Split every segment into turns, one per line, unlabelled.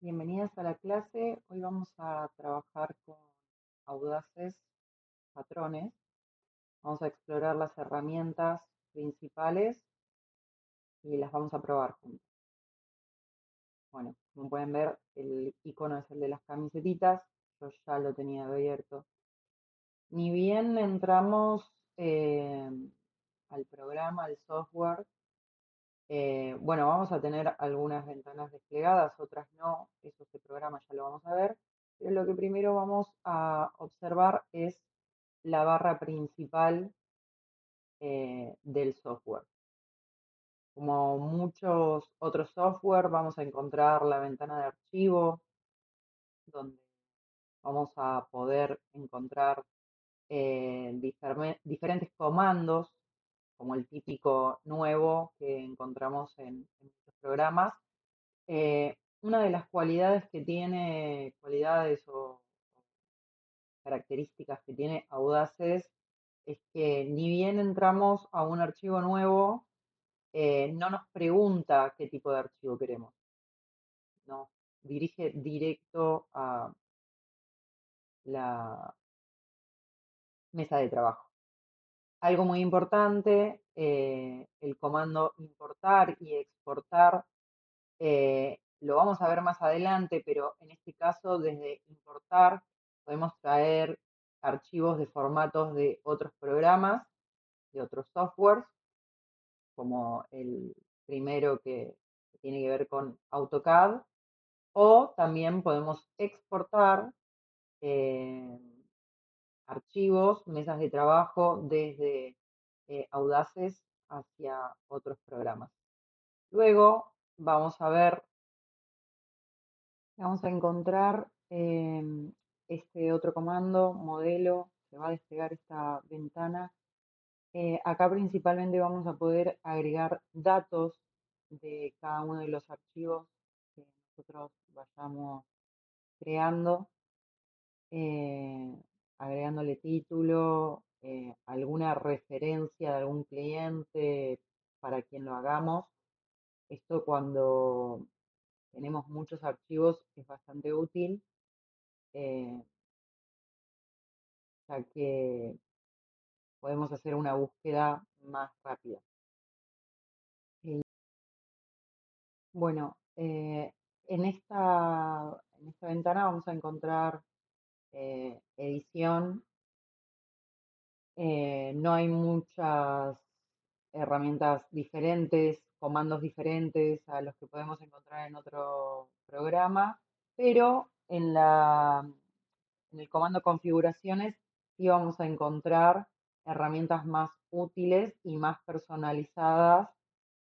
Bienvenidas a la clase. Hoy vamos a trabajar con audaces patrones. Vamos a explorar las herramientas principales y las vamos a probar juntos. Bueno, como pueden ver, el icono es el de las camisetitas. Yo ya lo tenía abierto. Ni bien entramos al programa, al software, bueno, vamos a tener algunas ventanas desplegadas, otras no. Eso se programa, ya lo vamos a ver. Pero lo que primero vamos a observar es la barra principal del software. Como muchos otros software, vamos a encontrar la ventana de archivo, donde vamos a poder encontrar diferentes comandos, como el típico nuevo que encontramos en muchos programas. Una de las cualidades que tiene, cualidades o características que tiene Audaces es que ni bien entramos a un archivo nuevo, no nos pregunta qué tipo de archivo queremos, nos dirige directo a la mesa de trabajo. Algo muy importante, el comando importar y exportar, lo vamos a ver más adelante, pero en este caso desde importar podemos traer archivos de formatos de otros programas, de otros softwares, como el primero que tiene que ver con AutoCAD, o también podemos exportar eh, archivos, mesas de trabajo desde Audaces hacia otros programas. Luego vamos a encontrar este otro comando, modelo, que va a desplegar esta ventana. Acá principalmente vamos a poder agregar datos de cada uno de los archivos que nosotros vayamos creando, eh, agregándole título, alguna referencia de algún cliente para quien lo hagamos. Esto cuando tenemos muchos archivos es bastante útil, eh, ya que podemos hacer una búsqueda más rápida. Bueno, en esta ventana vamos a encontrar edición. No hay muchas herramientas diferentes, comandos diferentes a los que podemos encontrar en otro programa, pero en el comando configuraciones sí vamos a encontrar herramientas más útiles y más personalizadas,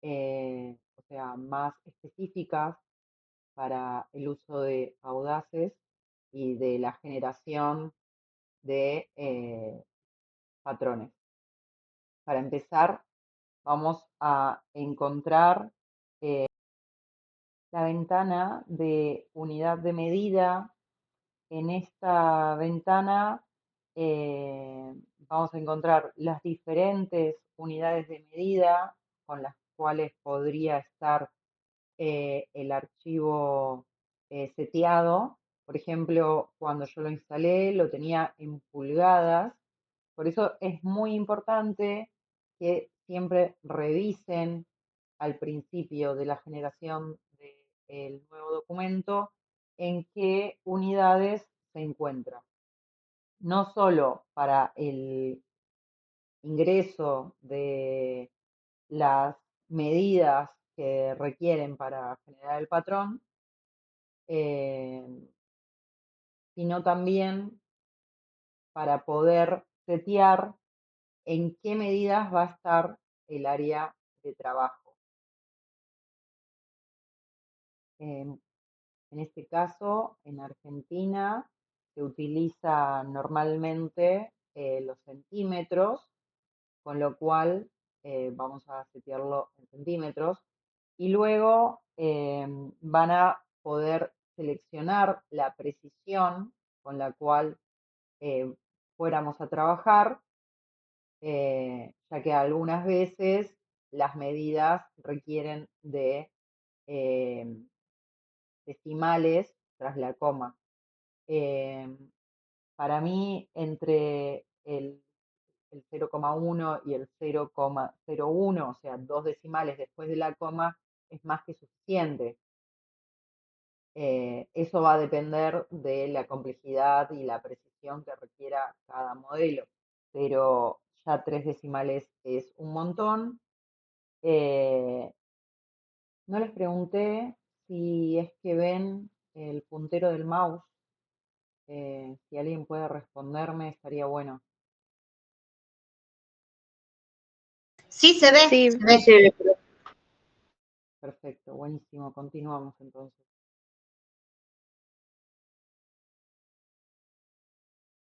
o sea, más específicas para el uso de audaces y de la generación de patrones. Para empezar, vamos a encontrar la ventana de unidad de medida. En esta ventana vamos a encontrar las diferentes unidades de medida con las cuales podría estar el archivo seteado. Por ejemplo, cuando yo lo instalé lo tenía en pulgadas. Por eso es muy importante que siempre revisen al principio de la generación del nuevo documento en qué unidades se encuentra. No solo para el ingreso de las medidas que requieren para generar el patrón, eh, sino también para poder setear en qué medidas va a estar el área de trabajo. En este caso, en Argentina, se utiliza normalmente los centímetros, con lo cual vamos a setearlo en centímetros. Y luego van a poder seleccionar la precisión con la cual fuéramos a trabajar, ya que algunas veces las medidas requieren de decimales tras la coma. Eh, para mí, entre el 0,1 y el 0,01, o sea, dos decimales después de la coma, es más que suficiente. Eso va a depender de la complejidad y la precisión que requiera cada modelo, pero ya tres decimales es un montón. Eh, no les pregunté si es que ven el puntero del mouse. Si alguien puede responderme, estaría bueno.
Sí, se ve,
Sí,
se
sí
ve.
se ve, pero
Perfecto, buenísimo. Continuamos entonces.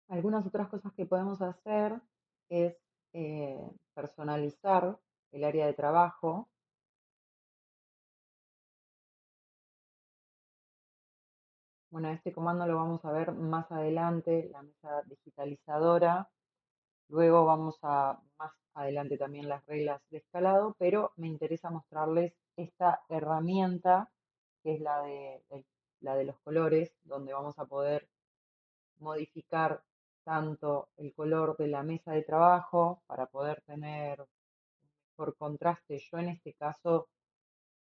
Algunas otras cosas que podemos hacer es personalizar el área de trabajo. Bueno, este comando lo vamos a ver más adelante, la mesa digitalizadora. Luego vamos a más adelante también las reglas de escalado, pero me interesa mostrarles esta herramienta que es la de los colores, donde vamos a poder modificar tanto el color de la mesa de trabajo para poder tener por contraste. Yo en este caso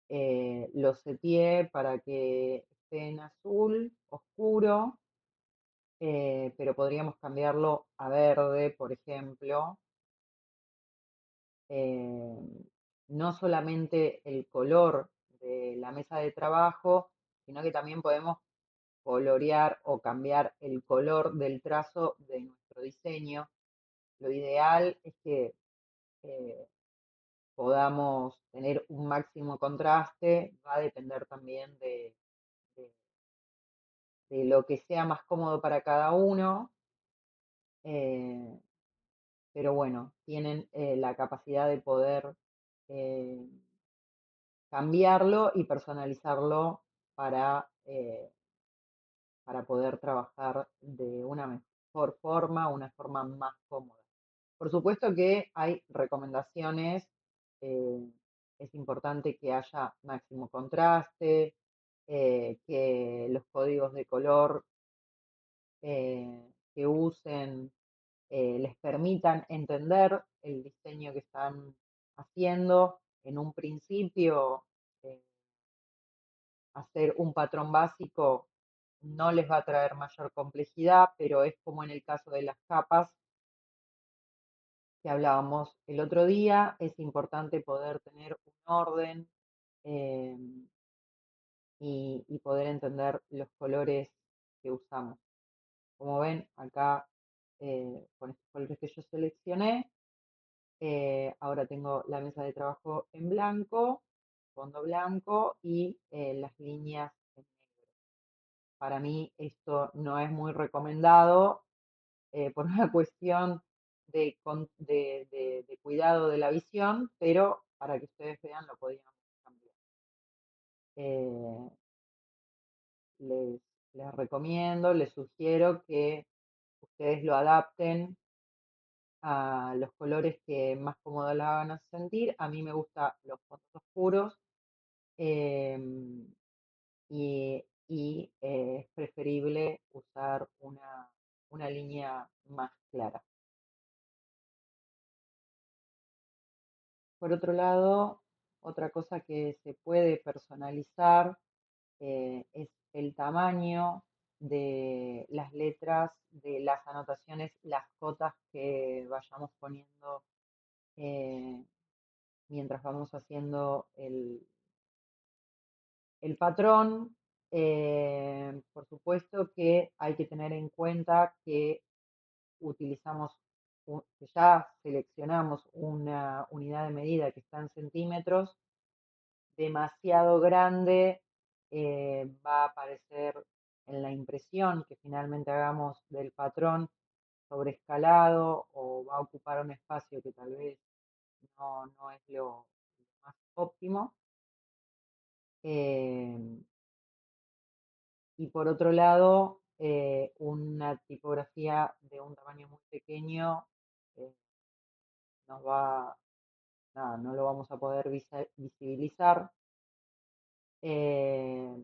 lo seteé para que esté en azul oscuro, pero podríamos cambiarlo a verde, por ejemplo. Eh, no solamente el color de la mesa de trabajo, sino que también podemos colorear o cambiar el color del trazo de nuestro diseño. Lo ideal es que eh, podamos tener un máximo contraste, va a depender también de- de lo que sea más cómodo para cada uno, eh, pero bueno, tienen la capacidad de poder eh, cambiarlo y personalizarlo para poder trabajar de una mejor forma, una forma más cómoda. Por supuesto que hay recomendaciones, eh, es importante que haya máximo contraste, que los códigos de color que usen les permitan entender el diseño que están haciendo. En un principio, eh, hacer un patrón básico no les va a traer mayor complejidad, pero es como en el caso de las capas que hablábamos el otro día, es importante poder tener un orden eh, y poder entender los colores que usamos. Como ven, acá con estos colores que yo seleccioné, ahora tengo la mesa de trabajo en blanco, fondo blanco y las líneas en negro. Para mí esto no es muy recomendado por una cuestión de cuidado de la visión, pero para que ustedes vean lo podíamos cambiar. Eh, les, les recomiendo, les sugiero que ustedes lo adapten a los colores que más cómodos la van a sentir. A mí me gustan los fondos oscuros y es preferible usar una línea más clara. Por otro lado, otra cosa que se puede personalizar es el tamaño de las letras, de las anotaciones, las cotas que vayamos poniendo eh, mientras vamos haciendo el patrón. Por supuesto que hay que tener en cuenta que utilizamos, que ya seleccionamos una unidad de medida que está en centímetros. Demasiado grande va a aparecer en la impresión que finalmente hagamos del patrón sobreescalado o va a ocupar un espacio que tal vez no es lo más óptimo. Eh, y por otro lado, una tipografía de un tamaño muy pequeño eh, nos va, nada, no lo vamos a poder visibilizar. Eh,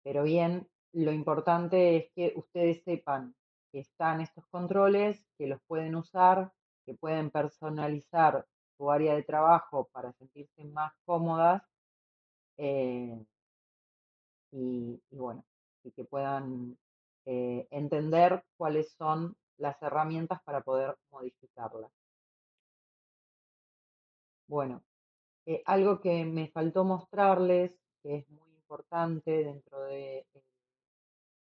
Pero bien, lo importante es que ustedes sepan que están estos controles, que los pueden usar, que pueden personalizar su área de trabajo para sentirse más cómodas, eh, y bueno, y que puedan entender cuáles son las herramientas para poder modificarlas. Bueno, algo que me faltó mostrarles, que es muy importante dentro del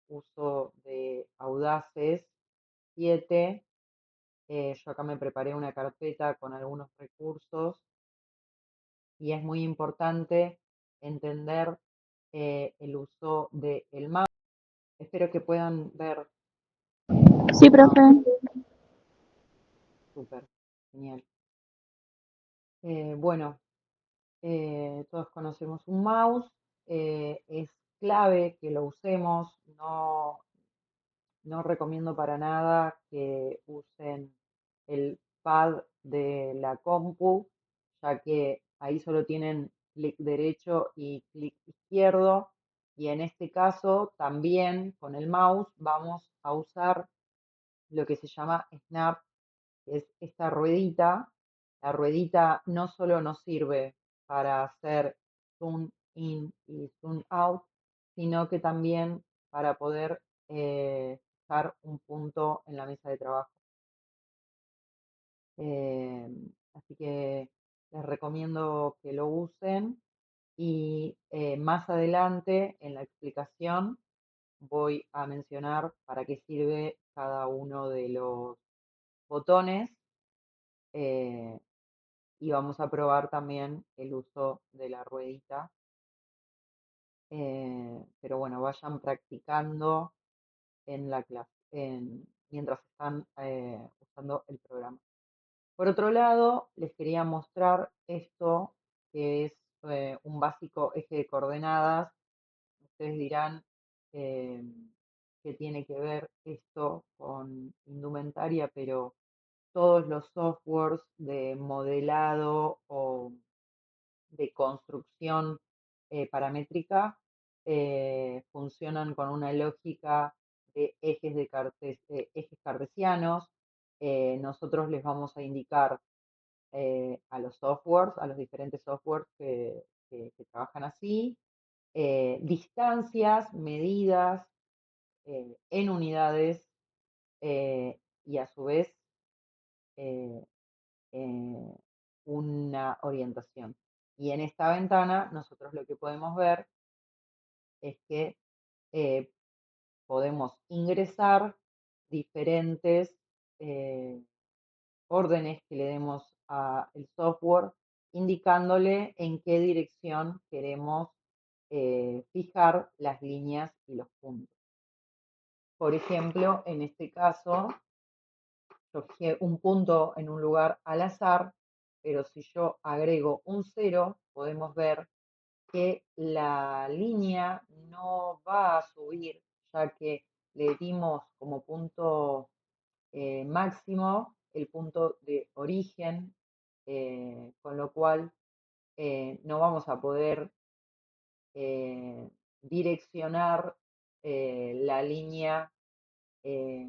uso de Audaces 7, yo acá me preparé una carpeta con algunos recursos y es muy importante entender el uso del mouse. Espero que puedan ver
Sí,
el mouse.
profe.
Súper, genial. Bueno, todos conocemos un mouse. Es clave que lo usemos. No recomiendo para nada que usen el pad de la compu, ya que ahí solo tienen clic derecho y clic izquierdo. Y en este caso también con el mouse vamos a usar lo que se llama Snap, que es esta ruedita. La ruedita no solo nos sirve para hacer zoom in y zoom out, sino que también para poder fijar un punto en la mesa de trabajo. Eh, Así que les recomiendo que lo usen y más adelante en la explicación voy a mencionar para qué sirve cada uno de los botones, eh, y vamos a probar también el uso de la ruedita. Pero bueno, vayan practicando en la clase, mientras están usando el programa. Por otro lado, les quería mostrar esto, que es un básico eje de coordenadas. Ustedes dirán eh, qué tiene que ver esto con indumentaria, pero todos los softwares de modelado o de construcción paramétrica funcionan con una lógica de ejes cartesianos. Nosotros les vamos a indicar a los softwares, a los diferentes softwares que trabajan así, distancias, medidas en unidades, y a su vez eh, eh, una orientación. Y en esta ventana nosotros lo que podemos ver es que eh, podemos ingresar diferentes eh, órdenes que le demos al software, indicándole en qué dirección queremos fijar las líneas y los puntos. Por ejemplo, en este caso, yo fijé un punto en un lugar al azar, pero si yo agrego un 0, podemos ver que la línea no va a subir, ya que le dimos como punto máximo el punto de origen, con lo cual no vamos a poder direccionar la línea eh,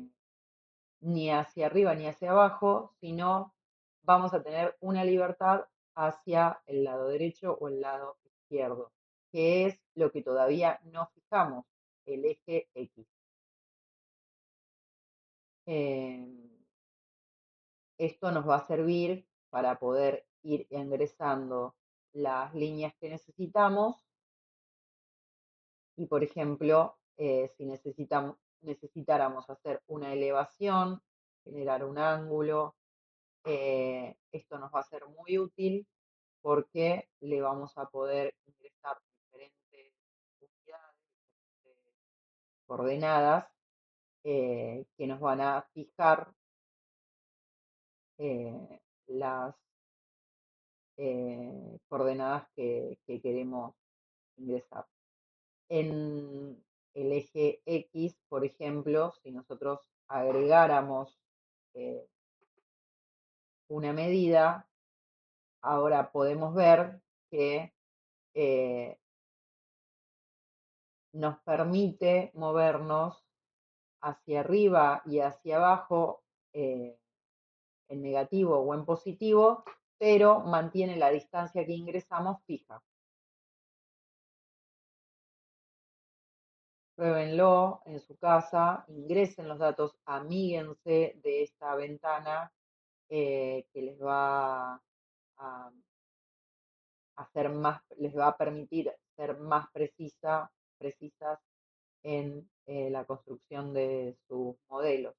ni hacia arriba ni hacia abajo, sino vamos a tener una libertad hacia el lado derecho o el lado izquierdo, que es lo que todavía no fijamos, el eje X. Esto nos va a servir para poder ir ingresando las líneas que necesitamos y, por ejemplo, si necesitáramos hacer una elevación, generar un ángulo, esto nos va a ser muy útil porque le vamos a poder ingresar diferentes unidades, diferentes coordenadas que nos van a fijar las coordenadas que queremos ingresar. En el eje X, por ejemplo, si nosotros agregáramos eh, una medida, ahora podemos ver que nos permite movernos hacia arriba y hacia abajo, en negativo o en positivo, pero mantiene la distancia que ingresamos fija. Pruébenlo en su casa, ingresen los datos, amíguense de esta ventana, que les va a hacer más, les va a permitir ser más precisas en la construcción de sus modelos.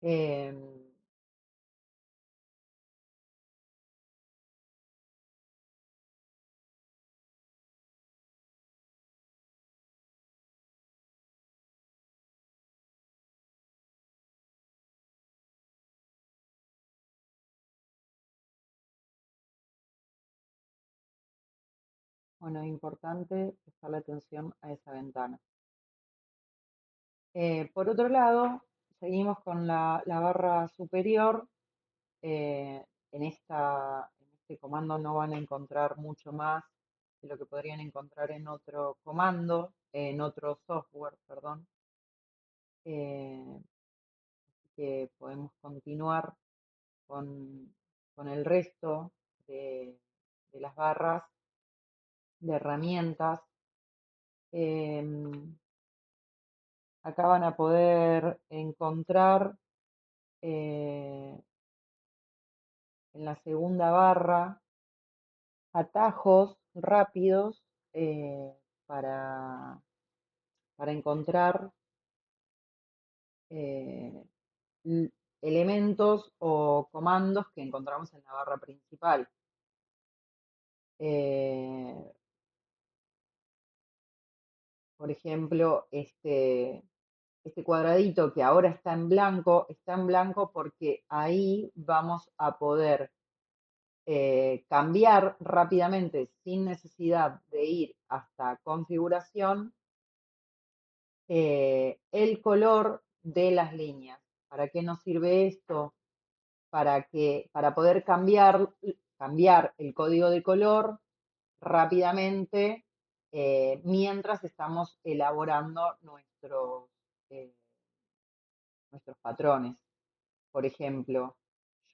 Em, bueno, es importante prestarle atención a esa ventana. Por otro lado, seguimos con la barra superior. En este comando no van a encontrar mucho más de lo que podrían encontrar en otro comando, en otro software, perdón. Así que podemos continuar con, con el resto de las barras de herramientas. Em, Acá van a poder encontrar, en la segunda barra, atajos rápidos, para, para encontrar, eh, elementos o comandos que encontramos en la barra principal. Eh, por ejemplo, este cuadradito que ahora está en blanco porque ahí vamos a poder cambiar rápidamente sin necesidad de ir hasta configuración, el color de las líneas. ¿Para qué nos sirve esto? Para poder cambiar el código de color rápidamente, mientras estamos elaborando eh, nuestros patrones. Por ejemplo,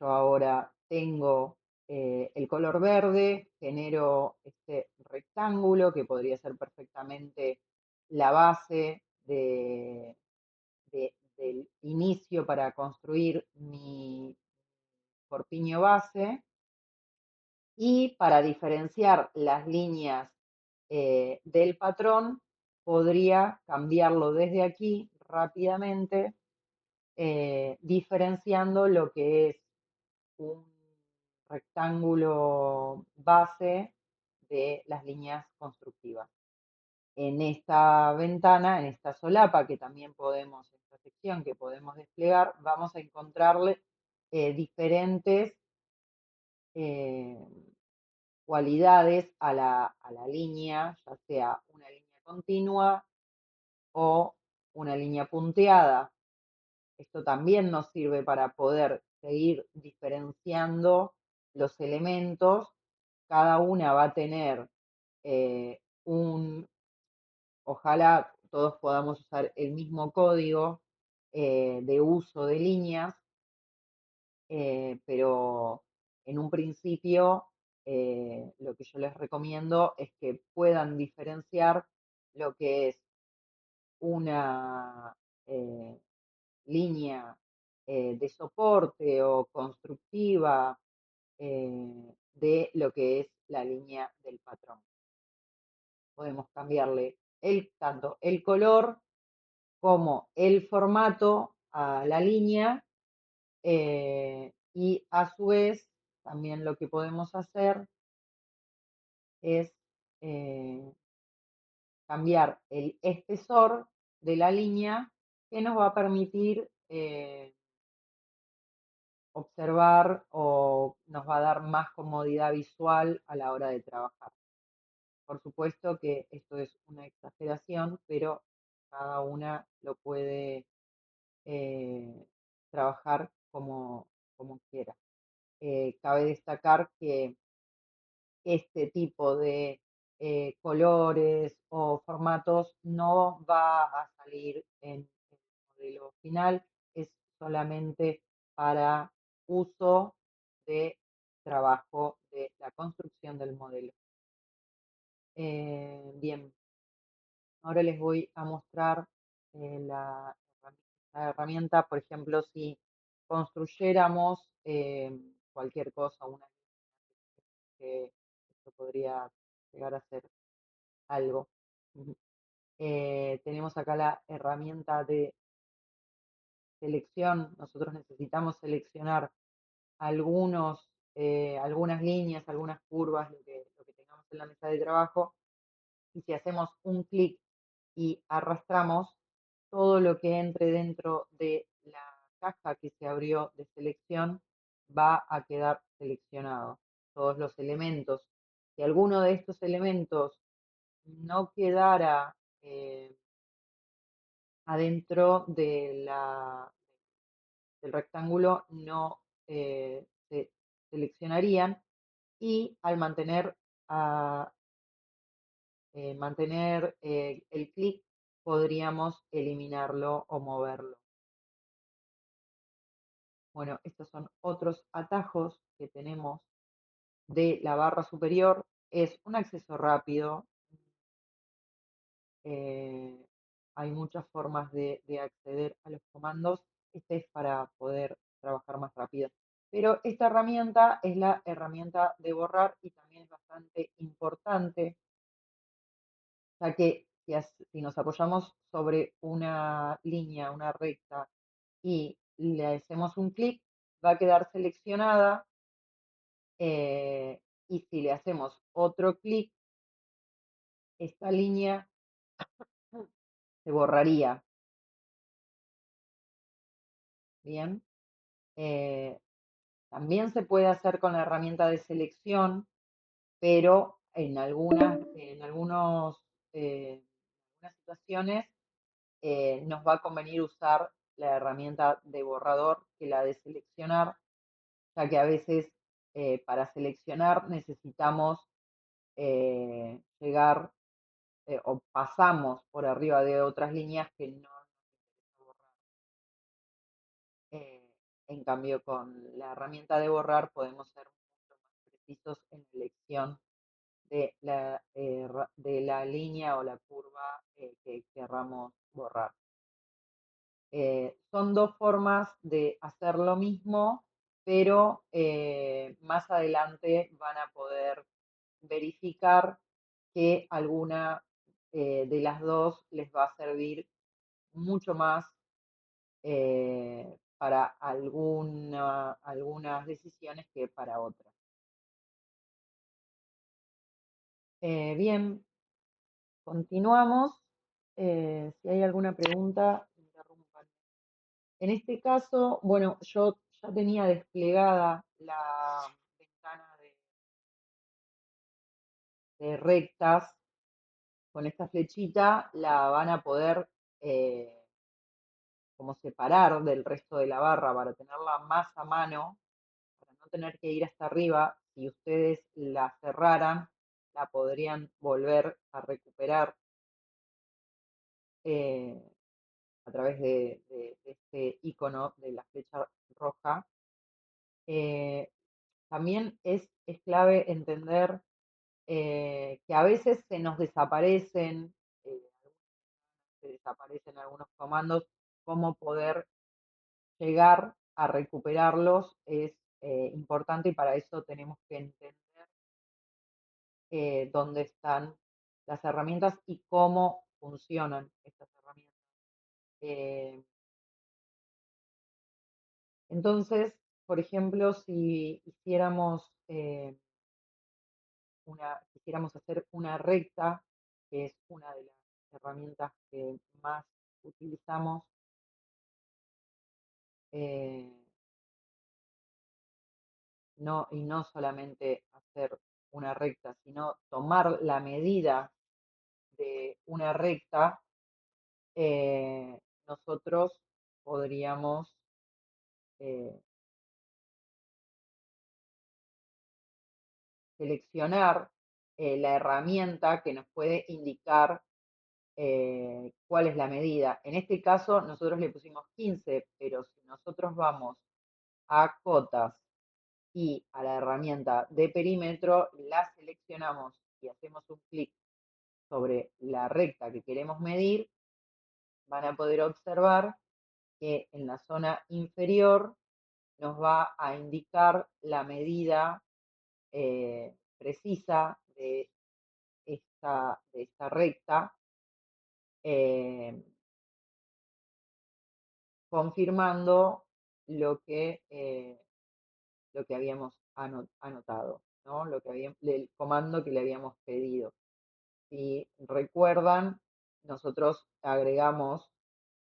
yo ahora tengo el color verde, genero este rectángulo que podría ser perfectamente la base del inicio para construir mi corpiño base. Y para diferenciar las líneas del patrón, podría cambiarlo desde aquí rápidamente, diferenciando lo que es un rectángulo base de las líneas constructivas. En esta ventana, en esta solapa que también podemos, esta sección que podemos desplegar, vamos a encontrarle diferentes eh, cualidades a la línea, ya sea una línea continua o una línea punteada. Esto también nos sirve para poder seguir diferenciando los elementos. Cada una va a tener eh, ojalá todos podamos usar el mismo código de uso de líneas, pero en un principio lo que yo les recomiendo es que puedan diferenciar lo que es una eh, línea de soporte o constructiva, de lo que es la línea del patrón. Podemos cambiarle tanto el color como el formato a la línea, y a su vez también lo que podemos hacer es eh, cambiar el espesor de la línea, que nos va a permitir observar o nos va a dar más comodidad visual a la hora de trabajar. Por supuesto que esto es una exageración, pero cada una lo puede eh, trabajar como quiera. Cabe destacar que este tipo de colores o formatos, no va a salir en el modelo final, es solamente para uso de trabajo de la construcción del modelo. Bien, ahora les voy a mostrar la herramienta, por ejemplo, si construyéramos cualquier cosa, una que esto podría llegar a ser algo. Ujú. Tenemos acá la herramienta de selección. Nosotros necesitamos seleccionar algunas líneas, algunas curvas, lo que tengamos en la mesa de trabajo. Y si hacemos un clic y arrastramos, todo lo que entre dentro de la caja que se abrió de selección va a quedar seleccionado. Todos los elementos. Si alguno de estos elementos no quedara adentro del rectángulo, no se seleccionarían, y al mantener el clic podríamos eliminarlo o moverlo. Bueno, estos son otros atajos que tenemos de la barra superior. Es un acceso rápido. eh, Hay muchas formas de acceder a los comandos. Este es para poder trabajar más rápido. Pero esta herramienta es la herramienta de borrar y también es bastante importante, ya que si nos apoyamos sobre una línea, una recta, y le hacemos un clic, va a quedar seleccionada, y si le hacemos otro clic, esta línea se borraría. Bien. Eh, También se puede hacer con la herramienta de selección, pero algunas situaciones nos va a convenir usar la herramienta de borrador que la de seleccionar, ya que a veces para seleccionar necesitamos llegar o pasamos por arriba de otras líneas que no nos interesa borrar. Eh, en cambio, con la herramienta de borrar podemos ser mucho más precisos en la elección de la línea o la curva que querramos borrar. Son dos formas de hacer lo mismo, pero más adelante van a poder verificar que alguna de las dos les va a servir mucho más para algunas decisiones que para otras. Bien, continuamos. Si hay alguna pregunta, interrumpan. En este caso, bueno, yo ya tenía desplegada la ventana de rectas. Con esta flechita la van a poder como separar del resto de la barra para tenerla más a mano, para no tener que ir hasta arriba. Si ustedes la cerraran, la podrían volver a recuperar eh, a través de este icono de la flecha roja. Eh, También es clave entender que a veces se desaparecen algunos comandos. Cómo poder llegar a recuperarlos es importante, y para eso tenemos que entender dónde están las herramientas y cómo funcionan estas herramientas. Eh, entonces, por ejemplo, si quisiéramos hacer una recta, que es una de las herramientas que más utilizamos, eh, y no solamente hacer una recta, sino tomar la medida de una recta, nosotros podríamos eh, seleccionar la herramienta que nos puede indicar cuál es la medida. En este caso nosotros le pusimos 15, pero si nosotros vamos a cotas y a la herramienta de perímetro, la seleccionamos y hacemos un clic sobre la recta que queremos medir, van a poder observar que en la zona inferior nos va a indicar la medida precisa de esta recta, eh, confirmando lo que habíamos anotado, ¿no? El comando que le habíamos pedido. Si recuerdan, nosotros agregamos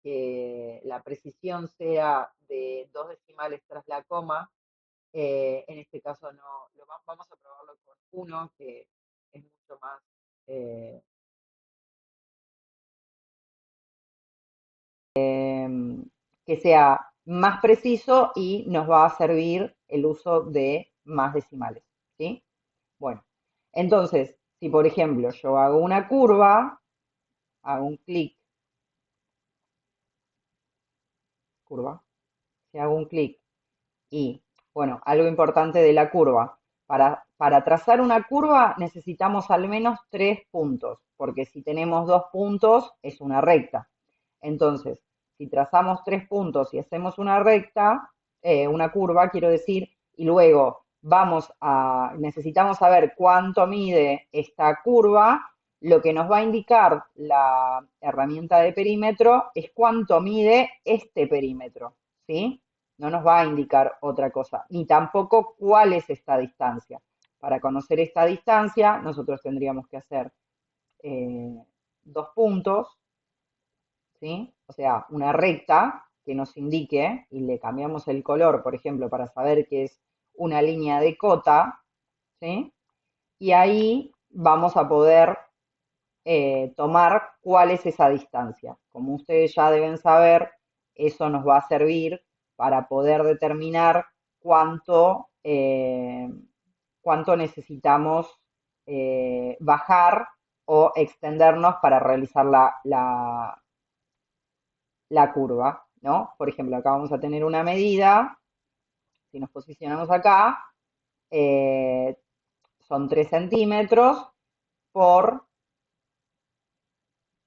que la precisión sea de 2 decimales tras la coma. En este caso no, vamos a probarlo con 1, que es mucho más eh, que sea más preciso y nos va a servir el uso de más decimales, ¿sí? Bueno, entonces, si por ejemplo yo hago una curva, hago un clic, curva, si hago un clic y, bueno, algo importante de la curva, para trazar una curva necesitamos al menos 3 puntos, porque si tenemos 2 puntos es una recta. Entonces, si trazamos 3 puntos y hacemos una recta, una curva, quiero decir, y luego necesitamos saber cuánto mide esta curva, lo que nos va a indicar la herramienta de perímetro es cuánto mide este perímetro, ¿sí? No nos va a indicar otra cosa, ni tampoco cuál es esta distancia. Para conocer esta distancia, nosotros tendríamos que hacer 2 puntos, ¿sí? O sea, una recta que nos indique, y le cambiamos el color, por ejemplo, para saber que es una línea de cota, ¿sí? Y ahí vamos a poder tomar cuál es esa distancia. Como ustedes ya deben saber, eso nos va a servir para poder determinar cuánto necesitamos bajar o extendernos para realizar la curva, ¿no? Por ejemplo, acá vamos a tener una medida, si nos posicionamos acá, eh, son 3 centímetros por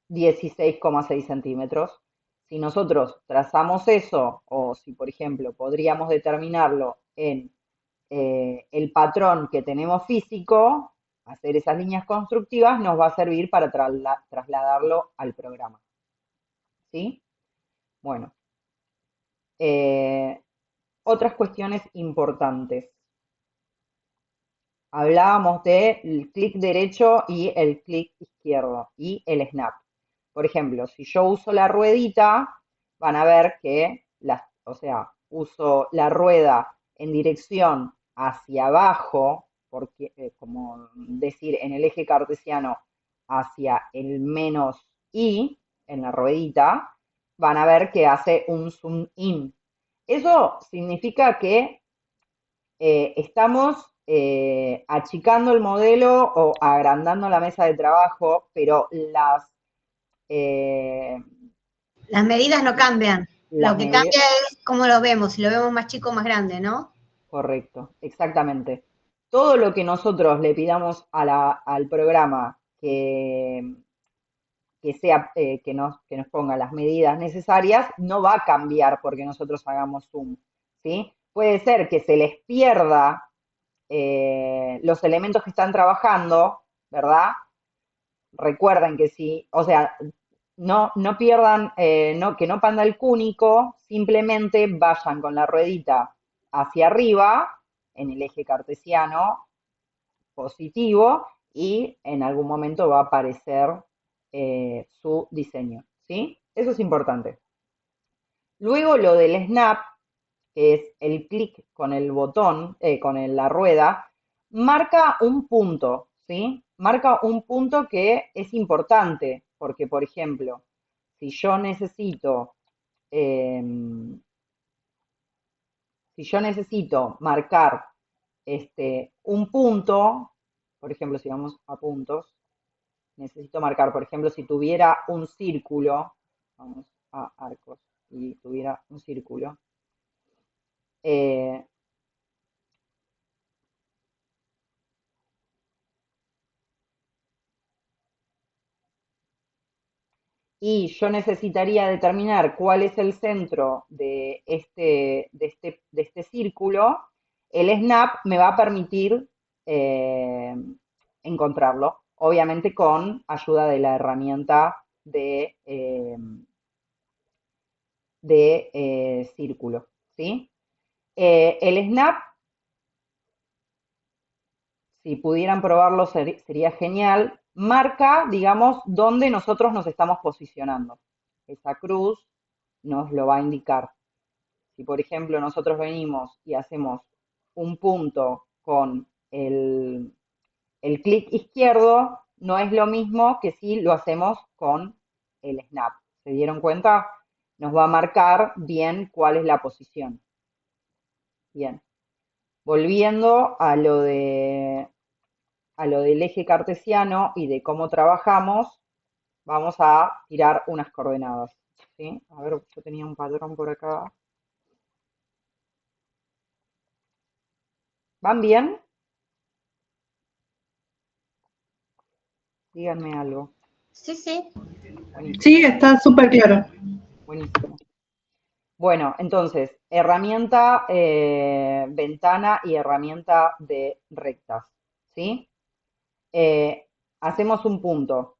16,6 centímetros. Si nosotros trazamos eso, o si por ejemplo podríamos determinarlo en el patrón que tenemos físico, hacer esas líneas constructivas nos va a servir para trasladarlo al programa. ¿Sí? Bueno, otras cuestiones importantes. Hablábamos del clic derecho y el clic izquierdo y el snap. Por ejemplo, si yo uso la ruedita, van a ver que, o sea, uso la rueda en dirección hacia abajo, porque, como decir, en el eje cartesiano hacia el menos i en la ruedita, van a ver que hace un zoom in. Eso significa que estamos achicando el modelo o agrandando la mesa de trabajo, pero eh,
Las medidas no cambian.
las
Lo que
medidas,
cambia es cómo lo vemos, si lo vemos más chico o más grande, ¿no?
correcto, exactamente. Todo lo que nosotros le pidamos al programa que nos ponga las medidas necesarias, no va a cambiar porque nosotros hagamos zoom, ¿sí? Puede ser que se les pierda los elementos que están trabajando, ¿verdad? Recuerden que si, o sea, no pierdan, que no panda el cúnico, simplemente vayan con la ruedita hacia arriba, en el eje cartesiano positivo, y en algún momento va a aparecer su diseño, ¿sí? Eso es importante. Luego lo del snap, que es el clic con el botón, la rueda, marca un punto, ¿sí? Marca un punto que es importante, porque, por ejemplo, si yo necesito, em, si yo necesito marcar un punto, por ejemplo, si vamos a puntos, necesito marcar, por ejemplo, si tuviera un círculo, vamos a arcos, y tuviera un círculo, eh, y yo necesitaría determinar cuál es el centro de este círculo, el snap me va a permitir eh, encontrarlo, obviamente con ayuda de la herramienta de círculo, ¿sí? El snap, si pudieran probarlo, sería genial. Marca, digamos, dónde nosotros nos estamos posicionando. Esa cruz nos lo va a indicar. Si, por ejemplo, nosotros venimos y hacemos un punto con el clic izquierdo, no es lo mismo que si lo hacemos con el snap. ¿Se dieron cuenta? Nos va a marcar bien cuál es la posición. Bien. Volviendo a lo del eje cartesiano y de cómo trabajamos, vamos a tirar unas coordenadas, ¿sí? A ver, yo tenía un patrón por acá. ¿Van bien? Díganme algo.
Sí, sí.
Sí,
Buenísimo,
está súper claro.
buenísimo. Bueno, entonces, herramienta ventana y herramienta de rectas, ¿sí? Eh, Hacemos un punto,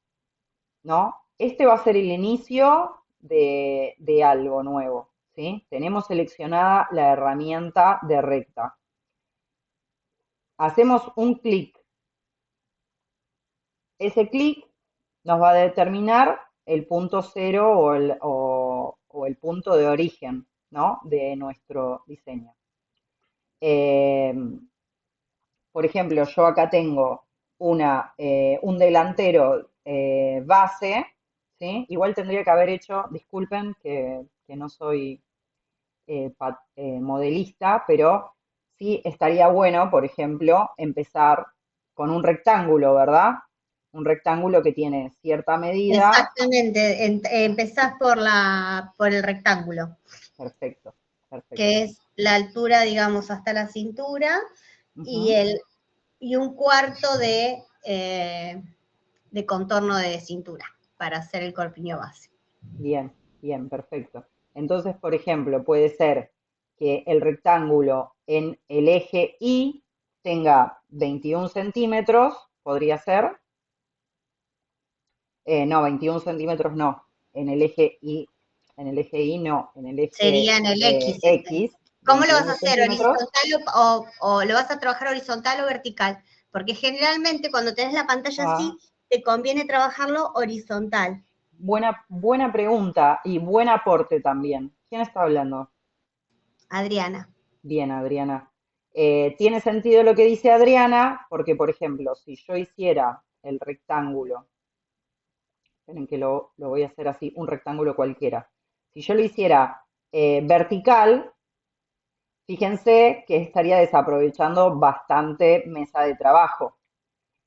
¿no? Este va a ser el inicio de algo nuevo, ¿sí? Tenemos seleccionada la herramienta de recta. Hacemos un clic. Ese clic nos va a determinar el punto cero o el punto de origen, ¿no? De nuestro diseño. Eh, por ejemplo, yo acá tengo un delantero base, ¿sí? Igual tendría que haber hecho, disculpen que no soy modelista, pero sí estaría bueno, por ejemplo, empezar con un rectángulo, ¿verdad? Un rectángulo que tiene cierta medida.
Exactamente. Empezás por el rectángulo,
Perfecto, perfecto.
que es la altura, digamos, hasta la cintura, y,
Ujú.
y un cuarto de contorno de cintura para hacer el corpiño base.
Bien, bien, perfecto. Entonces, por ejemplo, puede ser que el rectángulo en el eje Y tenga 21 centímetros, podría ser. No, 21 centímetros no. En el eje Y, en el eje Y no, en el eje
Sería en el X.
X,
¿Cómo lo vas a
21
hacer?
centímetros.
¿Horizontal o lo vas a trabajar horizontal o vertical? Porque generalmente cuando tenés la pantalla
Ah,
así, te conviene trabajarlo horizontal.
buena pregunta y buen aporte también. ¿Quién está hablando?
Adriana.
Bien, Adriana. Tiene sentido lo que dice Adriana, porque, por ejemplo, si yo hiciera el rectángulo, esperen que lo voy a hacer así, un rectángulo cualquiera. Si yo lo hiciera vertical, fíjense que estaría desaprovechando bastante mesa de trabajo,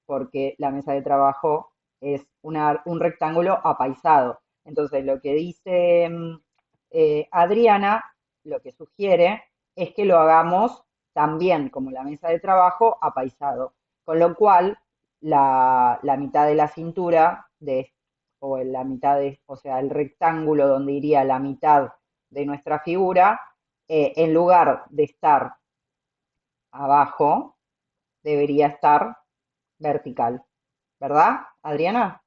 porque la mesa de trabajo es un rectángulo apaisado. Entonces, lo que dice Adriana, lo que sugiere es que lo hagamos también como la mesa de trabajo apaisado, con lo cual la mitad de la cintura o la mitad o sea, el rectángulo donde iría la mitad de nuestra figura, en lugar de estar abajo, debería estar vertical. ¿Verdad, Adriana?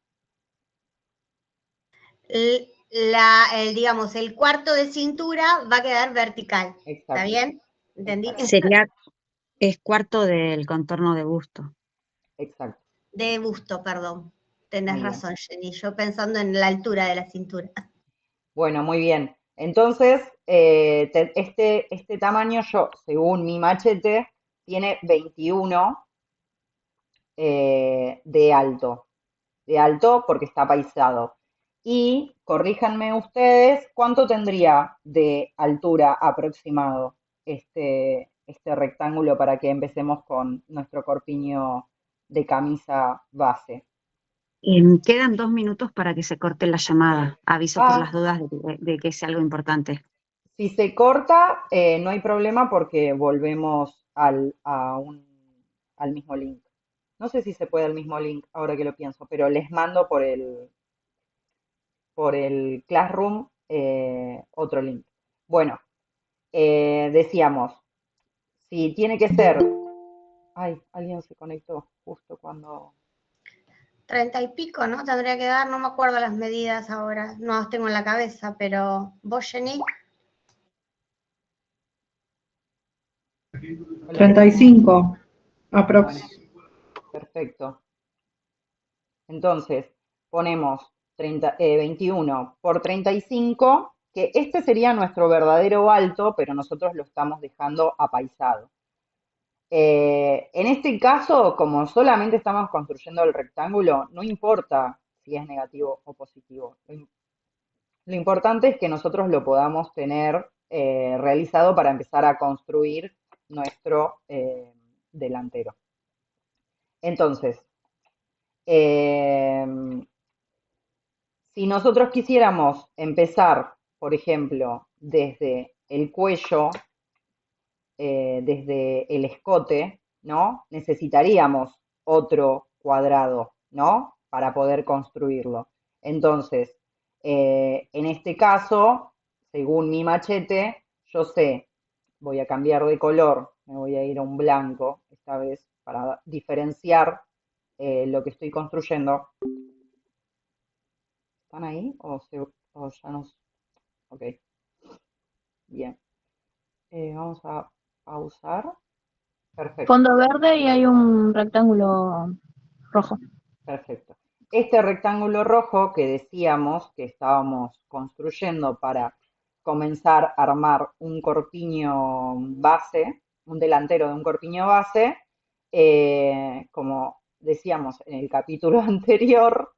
Digamos, el cuarto de cintura va a quedar vertical. ¿Está
Exacto,
bien? ¿Entendí?
exacto,
Es cuarto del contorno de busto.
exacto.
De busto, perdón. Tenés
Muy bien.
razón, Jenny. Yo pensando en la altura de la cintura.
Bueno, muy bien. Entonces, este tamaño yo, según mi machete, tiene 21 de alto porque está paisado. Y corríjanme ustedes, ¿cuánto tendría de altura aproximado este rectángulo para que empecemos con nuestro corpiño de camisa base.
Quedan 2 minutos para que se corte la llamada. Aviso por las
Ah,
dudas de que sea algo importante.
si se corta, no hay problema porque volvemos al mismo link. No sé si se puede al mismo link ahora que lo pienso, pero les mando por el Classroom otro link. Bueno, decíamos, si tiene que ser... Ay, alguien se conectó justo cuando...
30 y pico, ¿no? Tendría que dar, no me acuerdo las medidas ahora, no las tengo en la cabeza, pero vos, Jenny,
Hola,
35 aprox.
bueno, perfecto. Entonces, ponemos 21 por 35, que este sería nuestro verdadero alto, pero nosotros lo estamos dejando apaisado. En este caso, como solamente estamos construyendo el rectángulo, no importa si es negativo o positivo. Lo importante es que nosotros lo podamos tener realizado para empezar a construir nuestro delantero. Entonces, eh, si nosotros quisiéramos empezar, por ejemplo, desde el cuello, desde el escote, ¿no? Necesitaríamos otro cuadrado, ¿no? Para poder construirlo. Entonces, en este caso, según mi machete, yo sé, voy a cambiar de color, me voy a ir a un blanco esta vez para diferenciar lo que estoy construyendo. ¿Están ahí? ¿O ya nos...? Ok, bien. Vamos a pausar. Perfecto.
Fondo verde y hay un rectángulo rojo.
Perfecto. Este rectángulo rojo que decíamos que estábamos construyendo para comenzar a armar un corpiño base, un delantero de un corpiño base, como decíamos en el capítulo anterior,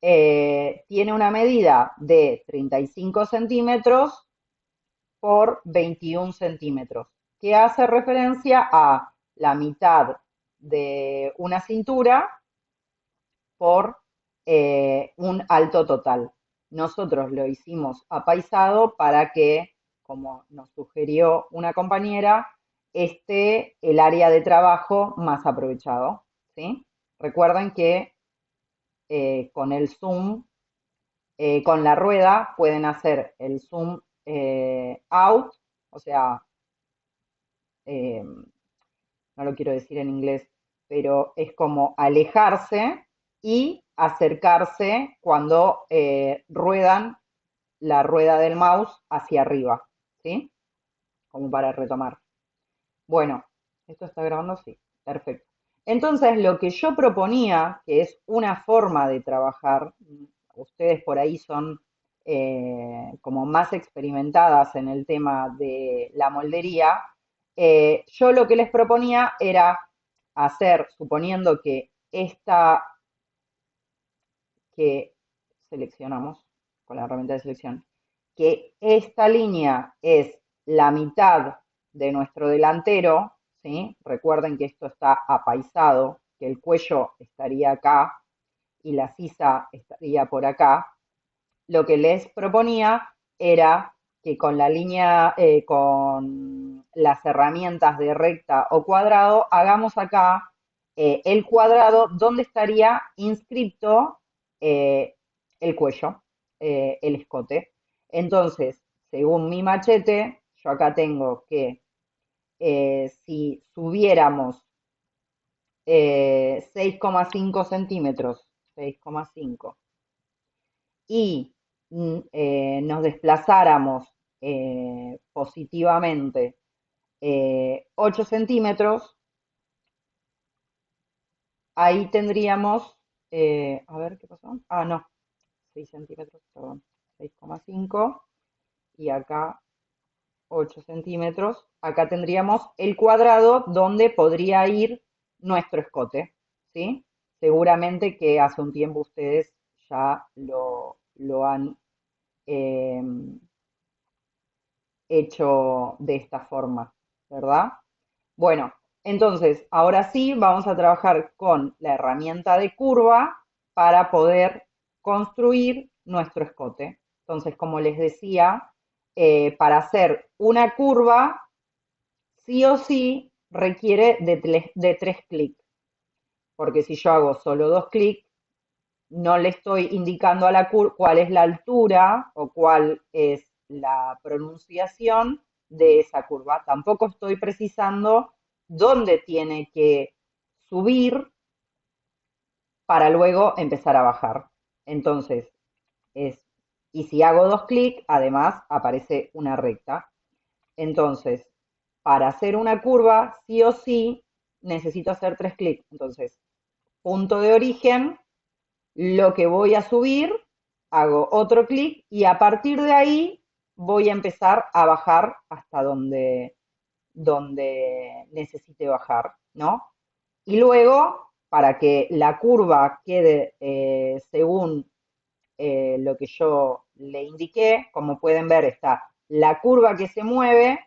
tiene una medida de 35 centímetros por 21 centímetros, que hace referencia a la mitad de una cintura por un alto total. Nosotros lo hicimos apaisado para que, como nos sugirió una compañera, esté el área de trabajo más aprovechado, ¿sí? Recuerden que con el zoom, con la rueda, pueden hacer el zoom out, o sea, eh, no lo quiero decir en inglés, pero es como alejarse y acercarse cuando ruedan la rueda del mouse hacia arriba, ¿sí? Como para retomar. Bueno, ¿esto está grabando? Sí, perfecto. Entonces, lo que yo proponía, que es una forma de trabajar, ustedes por ahí son como más experimentadas en el tema de la moldería, yo lo que les proponía era hacer, suponiendo que que seleccionamos con la herramienta de selección, que esta línea es la mitad de nuestro delantero, ¿sí? Recuerden que esto está apaisado, que el cuello estaría acá y la sisa estaría por acá. Lo que les proponía era que con la línea, con las herramientas de recta o cuadrado, hagamos acá el cuadrado donde estaría inscripto eh, el cuello, el escote. Entonces, según mi machete, yo acá tengo que si subiéramos 6,5 centímetros, 6,5, y nos desplazáramos positivamente 8 centímetros, ahí tendríamos, a ver qué pasó, no, 6 centímetros, perdón, 6,5 y acá 8 centímetros, acá tendríamos el cuadrado donde podría ir nuestro escote, ¿sí? Seguramente que hace un tiempo ustedes ya lo han eh, hecho de esta forma, ¿verdad? Bueno, Entonces, ahora sí, vamos a trabajar con la herramienta de curva para poder construir nuestro escote. Entonces, como les decía, para hacer una curva, sí o sí requiere de 3 clics, porque si yo hago solo 2 clics, no le estoy indicando a la curva cuál es la altura o cuál es la pronunciación de esa curva. Tampoco estoy precisando dónde tiene que subir para luego empezar a bajar. Entonces, y si hago 2 clics, además aparece una recta. Entonces, para hacer una curva, sí o sí, necesito hacer 3 clics. Entonces, punto de origen, lo que voy a subir, hago otro clic y a partir de ahí voy a empezar a bajar hasta donde necesite bajar, ¿no? Y luego, para que la curva quede según lo que yo le indiqué, como pueden ver, está la curva que se mueve,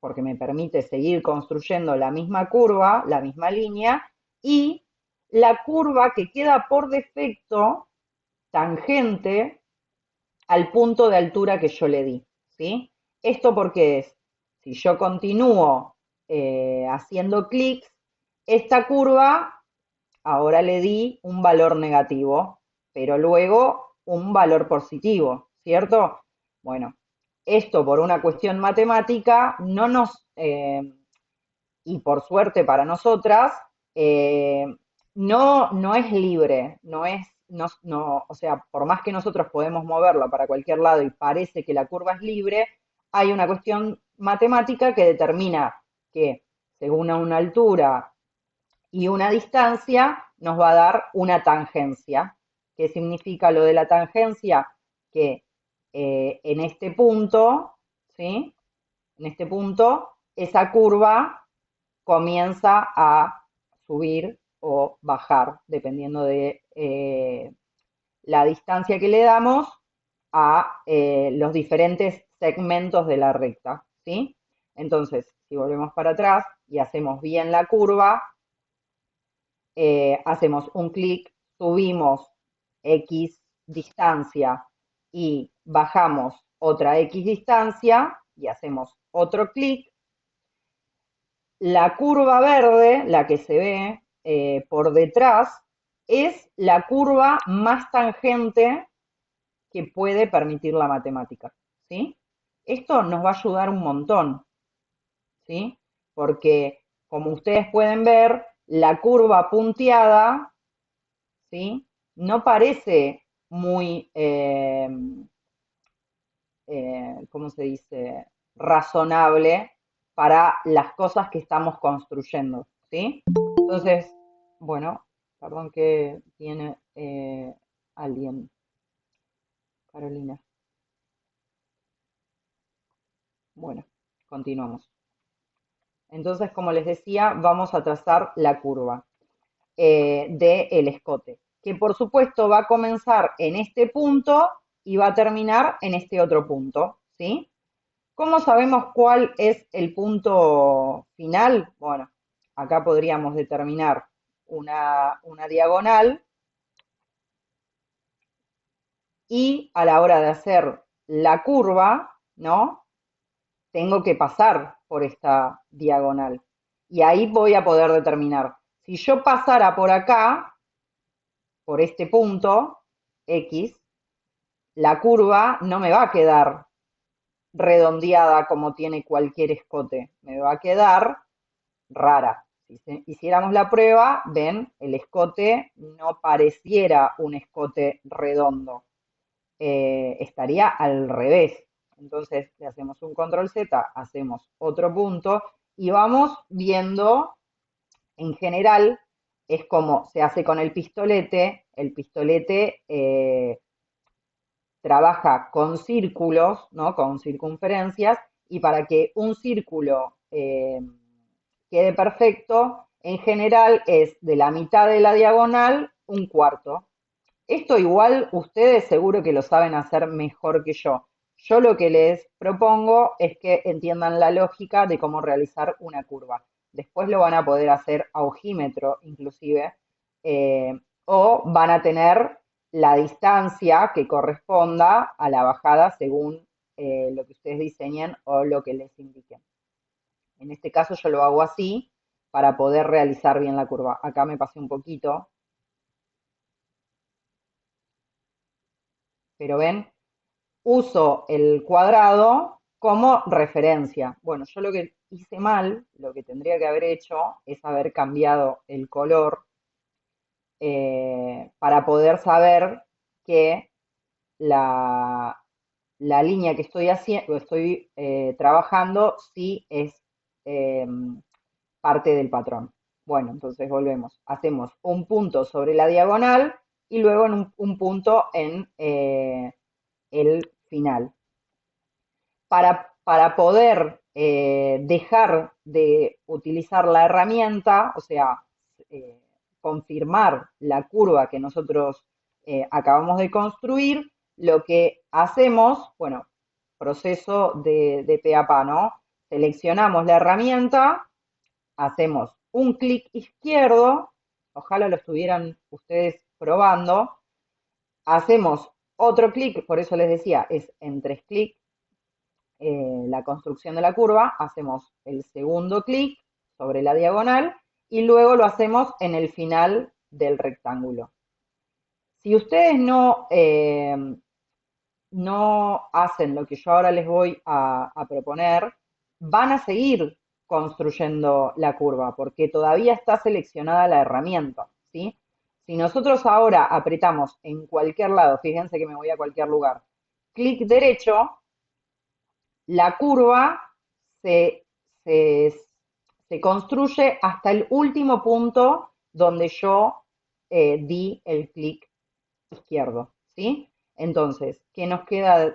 porque me permite seguir construyendo la misma curva, la misma línea, y la curva que queda por defecto tangente al punto de altura que yo le di, ¿sí? ¿Esto porque es? Si yo continúo haciendo clics, esta curva ahora le di un valor negativo, pero luego un valor positivo, ¿cierto? Bueno, esto por una cuestión matemática no nos, y por suerte para nosotras, eh, no es libre, o sea, por más que nosotros podemos moverlo para cualquier lado y parece que la curva es libre, hay una cuestión matemática que determina que según una altura y una distancia nos va a dar una tangencia. ¿Qué significa lo de la tangencia? Que en este punto, ¿sí? En este punto, esa curva comienza a subir o bajar, dependiendo de la distancia que le damos a los diferentes segmentos de la recta, ¿sí? Entonces, si volvemos para atrás y hacemos bien la curva, hacemos un clic, subimos X distancia y bajamos otra X distancia y hacemos otro clic. La curva verde, la que se ve por detrás, es la curva más tangente que puede permitir la matemática, ¿sí? Esto nos va a ayudar un montón, ¿sí? Porque, como ustedes pueden ver, la curva punteada, ¿sí? No parece muy, ¿cómo se dice?, razonable para las cosas que estamos construyendo, ¿sí? Entonces, bueno, perdón que tiene alguien, Carolina. Bueno, continuamos. Entonces, como les decía, vamos a trazar la curva del escote, que por supuesto va a comenzar en este punto y va a terminar en este otro punto, ¿sí? ¿Cómo sabemos cuál es el punto final? Bueno, acá podríamos determinar una diagonal y a la hora de hacer la curva, ¿no? Tengo que pasar por esta diagonal. Y ahí voy a poder determinar. Si yo pasara por acá, por este punto, X, la curva no me va a quedar redondeada como tiene cualquier escote. Me va a quedar rara. Si hiciéramos la prueba, ven, el escote no pareciera un escote redondo. Estaría al revés. Entonces le hacemos un control Z, hacemos otro punto y vamos viendo, en general, es como se hace con el pistolete. El pistolete trabaja con círculos, ¿no? Con circunferencias, y para que un círculo quede perfecto, en general es de la mitad de la diagonal un cuarto. Esto igual ustedes seguro que lo saben hacer mejor que yo. Yo lo que les propongo es que entiendan la lógica de cómo realizar una curva. después lo van a poder hacer a ojímetro inclusive, o van a tener la distancia que corresponda a la bajada según lo que ustedes diseñen o lo que les indiquen. En este caso yo lo hago así para poder realizar bien la curva. Acá me pasé un poquito, pero ven, uso el cuadrado como referencia. Bueno, yo lo que hice mal, lo que tendría que haber hecho es haber cambiado el color para poder saber que la línea que estoy haciendo, estoy trabajando, sí es parte del patrón. Bueno, entonces volvemos. Hacemos un punto sobre la diagonal y luego en un punto en el final. Para poder dejar de utilizar la herramienta, o sea, confirmar la curva que nosotros acabamos de construir, lo que hacemos, bueno, proceso de pe a pa, ¿no? Seleccionamos la herramienta, hacemos un clic izquierdo, ojalá lo estuvieran ustedes probando, hacemos otro clic, por eso les decía, es en 3 clics la construcción de la curva, hacemos el segundo clic sobre la diagonal y luego lo hacemos en el final del rectángulo. Si ustedes no hacen lo que yo ahora les voy a proponer, van a seguir construyendo la curva porque todavía está seleccionada la herramienta, ¿sí? Si nosotros ahora apretamos en cualquier lado, fíjense que me voy a cualquier lugar, clic derecho, la curva se, se- se construye hasta el último punto donde yo di el clic izquierdo, ¿sí? Entonces, ¿qué nos queda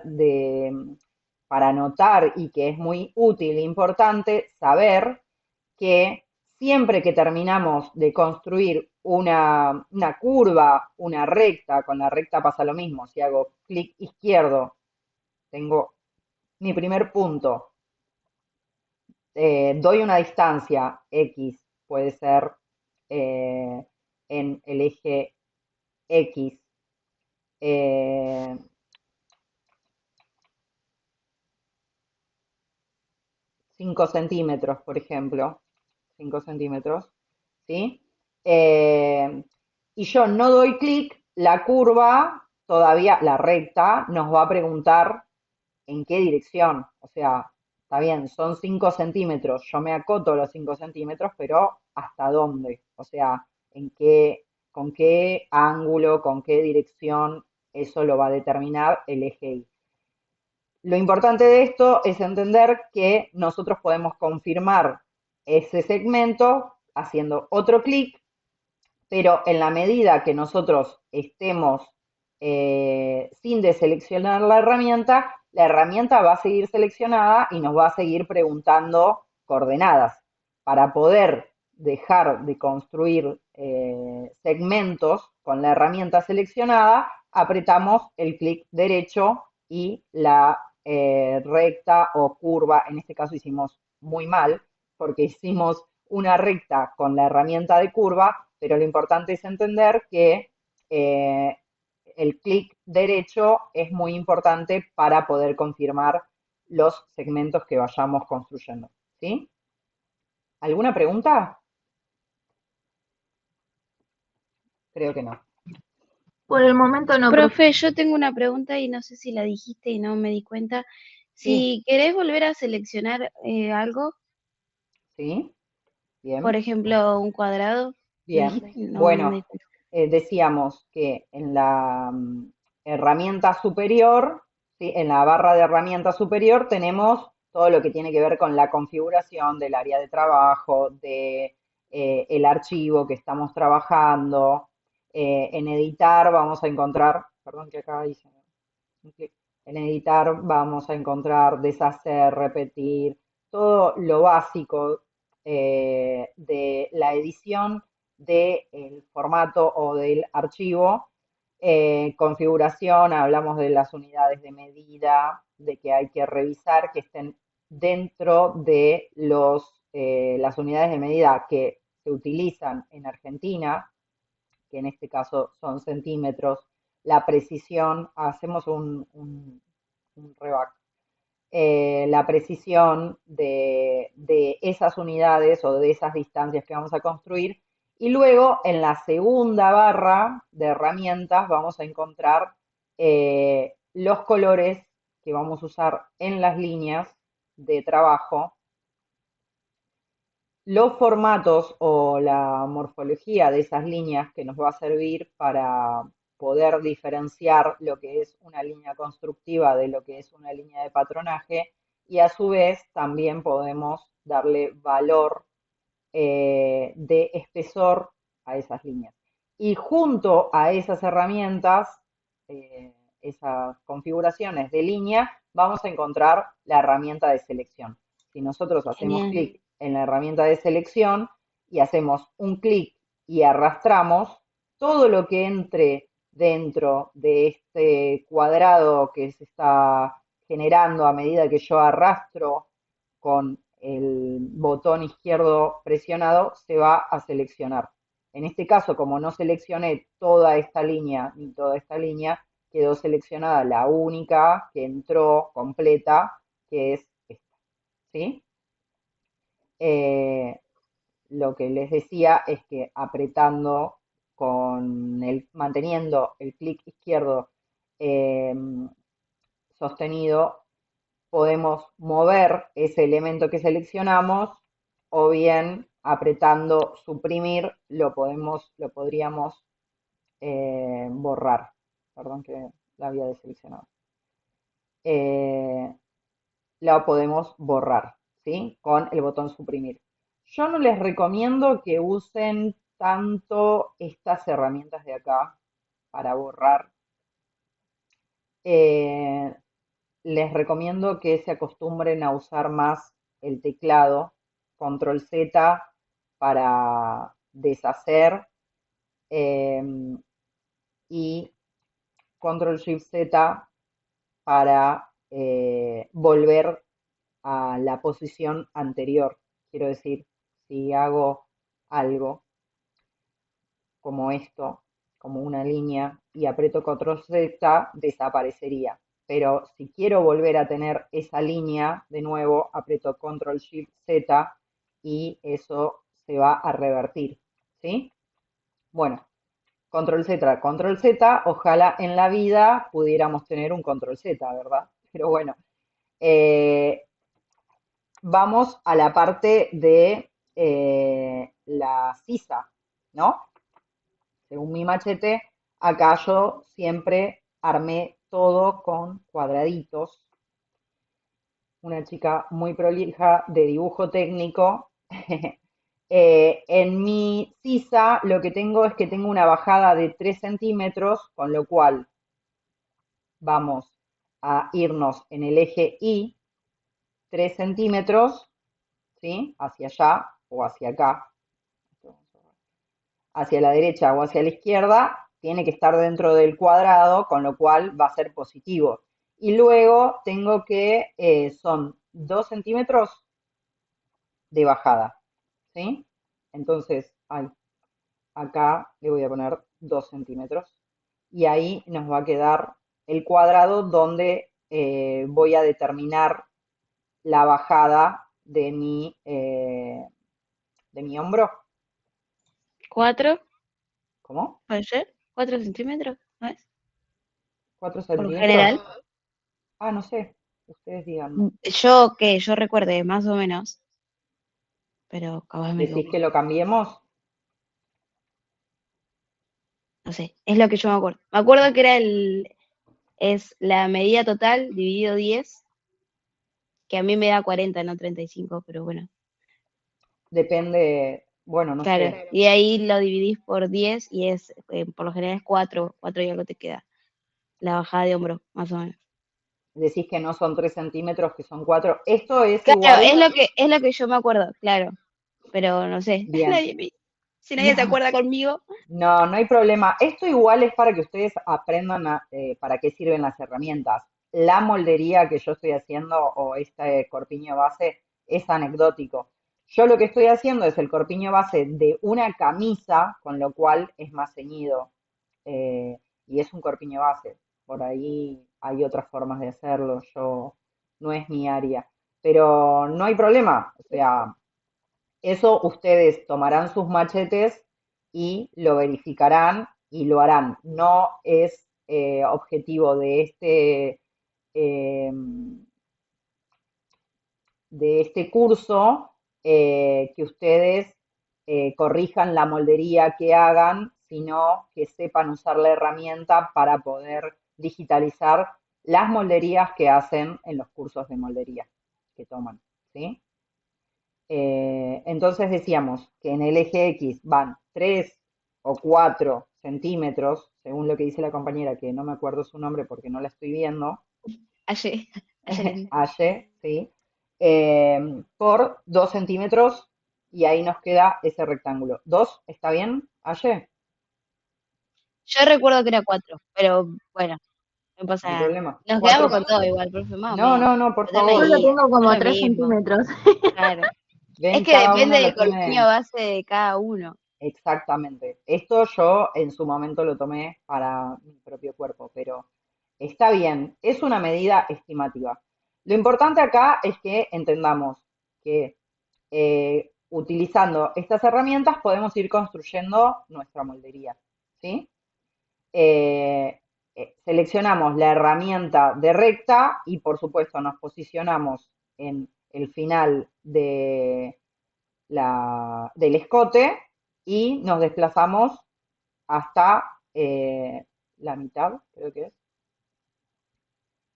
para notar y que es muy útil e importante saber que siempre que terminamos de construir una curva, una recta, con la recta pasa lo mismo, si hago clic izquierdo, tengo mi primer punto, doy una distancia X, puede ser en el eje X, 5 centímetros, por ejemplo, 5 centímetros, ¿sí? Y yo no doy clic, la curva, todavía la recta, nos va a preguntar en qué dirección. O sea, está bien, son 5 centímetros, yo me acoto los 5 centímetros, pero ¿hasta dónde? O sea, con qué ángulo, con qué dirección, eso lo va a determinar el eje Y. Lo importante de esto es entender que nosotros podemos confirmar ese segmento haciendo otro clic, pero en la medida que nosotros estemos sin deseleccionar la herramienta va a seguir seleccionada y nos va a seguir preguntando coordenadas. Para poder dejar de construir segmentos con la herramienta seleccionada, apretamos el clic derecho y la recta o curva, en este caso hicimos muy mal, porque hicimos una recta con la herramienta de curva, pero lo importante es entender que el clic derecho es muy importante para poder confirmar los segmentos que vayamos construyendo, ¿sí? ¿Alguna pregunta? Creo que no.
Por el momento no,
Profe, yo tengo una pregunta y no sé si la dijiste y no me di cuenta.
Sí,
Si querés volver a seleccionar algo,
¿sí?
por
Bien,
ejemplo, un cuadrado, ¿qué
bien.
dijiste? No, no me
Bueno,
di cuenta.
decíamos que en la herramienta superior, ¿sí? En la barra de herramienta superior tenemos todo lo que tiene que ver con la configuración del área de trabajo, de el archivo que estamos trabajando. En editar vamos a encontrar, perdón que acá hice un clic. En editar vamos a encontrar deshacer, repetir, todo lo básico de la edición del formato o del archivo. Configuración, hablamos de las unidades de medida, de que hay que revisar que estén dentro de los las unidades de medida que se utilizan en Argentina, que en este caso son centímetros, la precisión, hacemos un reback, la precisión de esas unidades o de esas distancias que vamos a construir. Y luego en la segunda barra de herramientas vamos a encontrar los colores que vamos a usar en las líneas de trabajo, los formatos o la morfología de esas líneas que nos va a servir para poder diferenciar lo que es una línea constructiva de lo que es una línea de patronaje, y a su vez también podemos darle valor de espesor a esas líneas. Y junto a esas herramientas, esas configuraciones de línea, vamos a encontrar la herramienta de selección. Si nosotros hacemos
Genial.
clic en la herramienta de selección y hacemos un clic y arrastramos, todo lo que entre dentro de este cuadrado que se está generando a medida que yo arrastro con el botón izquierdo presionado, se va a seleccionar. En este caso, como no seleccioné toda esta línea ni toda esta línea, quedó seleccionada la única que entró completa, que es esta. ¿Sí? Lo que les decía es que apretando manteniendo el clic izquierdo sostenido, podemos mover ese elemento que seleccionamos, o bien apretando suprimir lo podríamos borrar. Perdón que la había deseleccionado. Lo podemos borrar, ¿sí? Con el botón suprimir. Yo no les recomiendo que usen tanto estas herramientas de acá para borrar. Les recomiendo que se acostumbren a usar más el teclado, control Z para deshacer y control shift Z para volver a la posición anterior. Quiero decir, si hago algo como esto, como una línea, y aprieto control Z, desaparecería. Pero si quiero volver a tener esa línea, de nuevo aprieto control shift Z y eso se va a revertir. ¿Sí? Bueno, control Z, ojalá en la vida pudiéramos tener un control Z, ¿verdad? Pero bueno, vamos a la parte de la sisa, ¿no? Según mi machete, acá yo siempre armé todo con cuadraditos. Una chica muy prolija de dibujo técnico. En mi sisa lo que tengo es que tengo una bajada de 3 centímetros, con lo cual vamos a irnos en el eje Y 3 centímetros, ¿sí? Hacia allá o hacia acá, hacia la derecha o hacia la izquierda, tiene que estar dentro del cuadrado, con lo cual va a ser positivo. Y luego tengo que, son 2 centímetros de bajada, ¿sí? Entonces, acá le voy a poner 2 centímetros. Y ahí nos va a quedar el cuadrado donde voy a determinar la bajada de mi hombro.
4,
¿Cómo?
puede ser, 4 centímetros, ¿no es?
4
Por lo
centímetros.
general.
Ah, no sé, ustedes díganme.
Yo recuerde, más o menos, pero capaz me
¿Decís
equivoco.
que lo cambiemos?
No sé, es lo que yo me acuerdo. Me acuerdo que es la medida total dividido 10, que a mí me da 40, no 35, pero bueno,
Depende, bueno, no
claro.
sé.
Y ahí lo dividís por 10 y por lo general es 4 y algo te queda. La bajada de hombro, más o menos.
Decís que no son 3 centímetros, que son 4. Esto es
Claro,
igual.
es lo que yo me acuerdo, claro. Pero no sé,
Bien.
si nadie se acuerda conmigo.
No, no hay problema. Esto igual es para que ustedes aprendan para qué sirven las herramientas. La moldería que yo estoy haciendo o este corpiño base es anecdótico. Yo lo que estoy haciendo es el corpiño base de una camisa, con lo cual es más ceñido. Y es un corpiño base. Por ahí hay otras formas de hacerlo. No es mi área. Pero no hay problema. O sea, eso ustedes tomarán sus machetes y lo verificarán y lo harán. No es objetivo eh, de este curso que ustedes corrijan la moldería que hagan, sino que sepan usar la herramienta para poder digitalizar las molderías que hacen en los cursos de moldería que toman, ¿sí? Entonces decíamos que en el eje X van 3 o 4 centímetros, según lo que dice la compañera, que no me acuerdo su nombre porque no la estoy viendo,
Ayer, ayer.
Aye, ¿sí? Por 2 centímetros y ahí nos queda ese rectángulo. ¿2 está bien, Aye?
Yo recuerdo que era 4, pero bueno, no pasa
No hay
nada.
problema.
Nos
4.
quedamos con todo igual, profe, más o
No,
menos.
no, no, por
No tengo
Yo
favor.
lo
idea,
tengo
no
como
es lo
3
mismo.
centímetros.
Claro. Es
Ven,
que
cada
depende
uno
del
lo
corpiño
tiene
base de cada uno.
exactamente. Esto yo en su momento lo tomé para mi propio cuerpo, pero está bien, es una medida estimativa. Lo importante acá es que entendamos que utilizando estas herramientas podemos ir construyendo nuestra moldería, ¿sí? Seleccionamos la herramienta de recta y por supuesto nos posicionamos en el final del escote y nos desplazamos hasta la mitad, creo que es,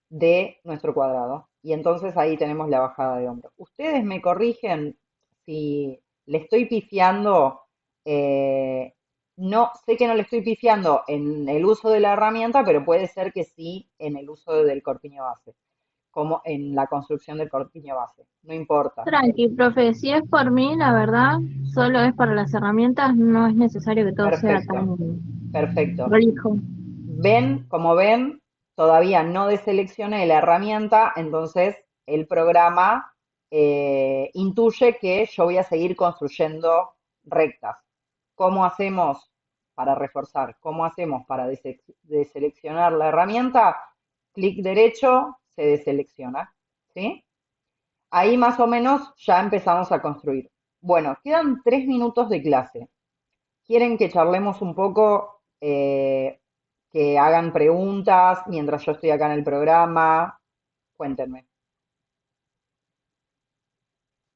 de nuestro cuadrado. Y entonces ahí tenemos la bajada de hombro. Ustedes me corrigen si le estoy pifiando, no, sé que no le estoy pifiando en el uso de la herramienta, pero puede ser que sí en el uso del corpiño base, como en la construcción del corpiño base. No importa.
Tranqui, profe, si es por mí, la verdad, solo es para las herramientas, no es necesario que todo sea
Perfecto,
tan
perfecto.
prolijo.
Como ven, todavía no deseleccioné la herramienta, entonces el programa intuye que yo voy a seguir construyendo rectas. ¿Cómo hacemos para reforzar? ¿Cómo hacemos para deseleccionar la herramienta? Clic derecho, se deselecciona, ¿sí? Ahí más o menos ya empezamos a construir. Bueno, quedan 3 minutos de clase. ¿Quieren que charlemos un poco, que hagan preguntas mientras yo estoy acá en el programa? Cuéntenme.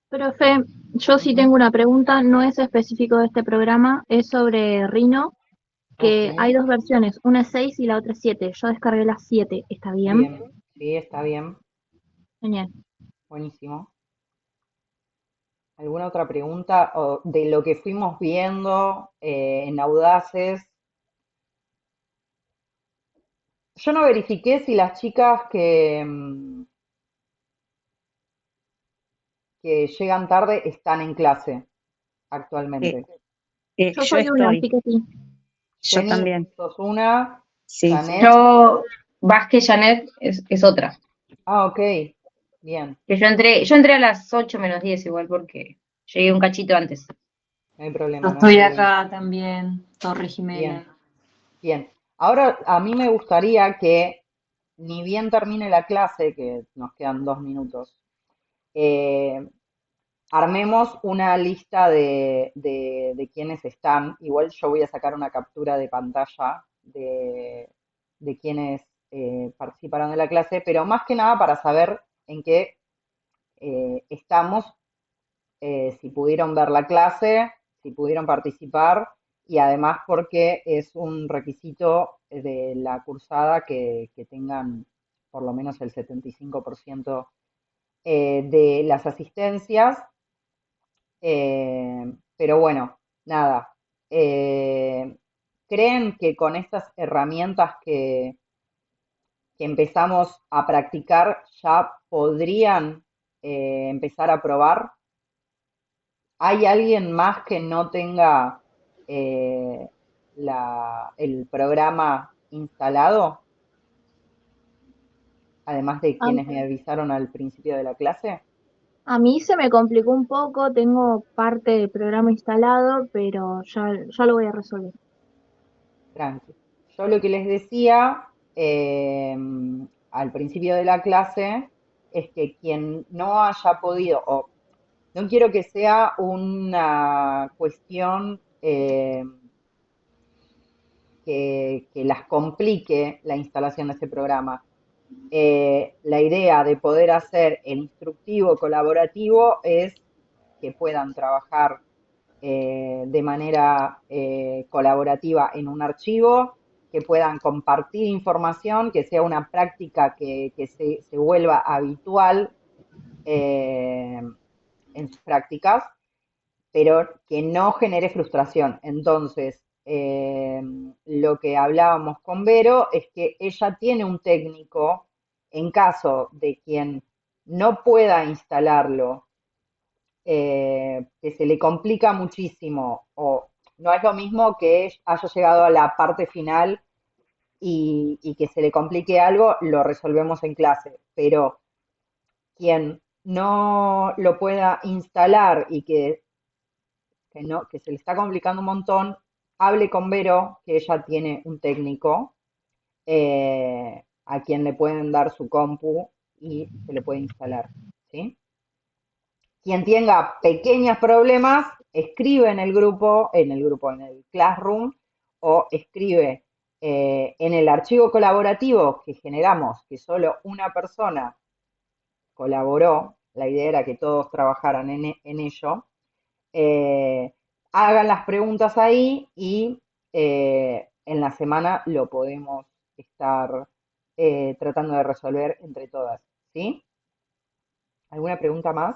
Profe, yo sí
Ujú.
tengo una pregunta, no es específico de este programa, es sobre Rhino,
Ok,
que hay dos versiones, una es 6 y la otra es 7. Yo descargué la 7, ¿está bien?
bien, sí, está bien,
Genial.
buenísimo. ¿Alguna otra pregunta o de lo que fuimos viendo en Audaces? Yo no verifiqué si las chicas que llegan tarde están en clase
Eh,
actualmente.
Yo
yo
soy una,
estoy,
así que sí.
yo
Jenny,
también.
sos una,
Sí.
Janet.
Yo, Vázquez Janet es otra.
Ah, ok, bien,
Que yo entré a las 8 menos 10 igual porque llegué un cachito antes.
no hay
Yo
problema, no hay
estoy
problema.
acá también, Torre
Bien.
Jimena.
Bien, ahora a mí me gustaría que, ni bien termine la clase, que nos quedan 2 minutos, eh, armemos una lista de quienes están. Igual yo voy a sacar una captura de pantalla de quienes participaron de la clase, pero más que nada para saber en qué estamos, si pudieron ver la clase, si pudieron participar y además porque es un requisito de la cursada que tengan por lo menos el 75% de las asistencias. Pero bueno, nada. Eh, ¿Creen que con estas herramientas que empezamos a practicar ya podrían empezar a probar? ¿Hay alguien más que no tenga eh, el programa instalado, además de
A,
quienes me avisaron al principio de la clase?
A mí se me complicó un poco, tengo parte del programa instalado, pero ya lo voy a resolver.
Tranqui. Yo lo que les decía al principio de la clase es que quien no haya podido, o no quiero que sea una cuestión que las complique la instalación de ese programa. La idea de poder hacer el instructivo colaborativo es que puedan trabajar de manera colaborativa en un archivo, que puedan compartir información, que sea una práctica que se vuelva habitual en sus prácticas, pero que no genere frustración. Entonces, lo que hablábamos con Vero es que ella tiene un técnico en caso de quien no pueda instalarlo, que se le complica muchísimo o no es lo mismo que haya llegado a la parte final y que se le complique algo, lo resolvemos en clase, pero quien no lo pueda instalar y no, que se le está complicando un montón, hable con Vero, que ella tiene un técnico a quien le pueden dar su compu y se le puede instalar, ¿sí? Quien tenga pequeños problemas, escribe en en el Classroom, o escribe en el archivo colaborativo que generamos, que solo una persona colaboró, la idea era que todos trabajaran en ello, eh, hagan las preguntas ahí y en la semana lo podemos estar tratando de resolver entre todas, ¿sí? ¿Alguna pregunta más?